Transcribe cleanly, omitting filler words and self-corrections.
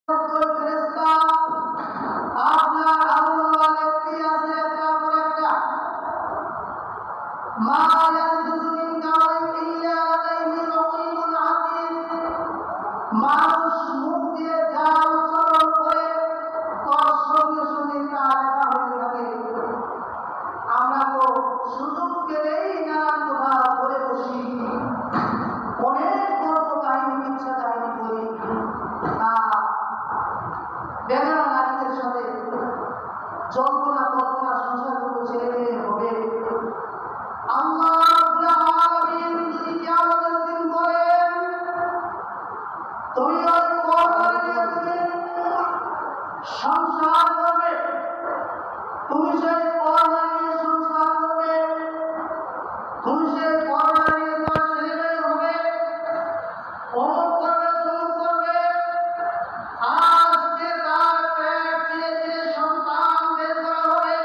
ফেরেশতা আপনার আমলওয়ালা ব্যক্তি আছে তারপর একটা মা ইয়ালফুযু মিন কাওলিন ইল্লা লাদাইহি রাকীবুন আতীদ। মানুষ মুখ দিয়ে যা উচ্চারণ করে তার সঙ্গে সঙ্গে তা লেখা হয়ে থাকে। আমরা তো সুযোগ পেলেই নানান কথা বলে বসি, অনেক গল্প কাহিনী কিচ্ছা কাহিনী বলি, বেগানা নারীদের সাথে জল্পনা কল্পনা সংসার করবো, ছেলে মেয়ে হবে। আল্লাহ রাব্বুল আলামিন যদি কিয়ামতের দিন বলেন তুমি ওই পর্দা নিয়ে তুমি সংসার করবে, তুমি সেই পর্দা নিয়ে সংসার করবে, তুমি সেই পর্দা নিয়ে তোমার ছেলে মেয়ে হবে, অমুক করবে তমুক করবে, আজকে তার পেট চিরে চিরে সন্তান বের করা হবে,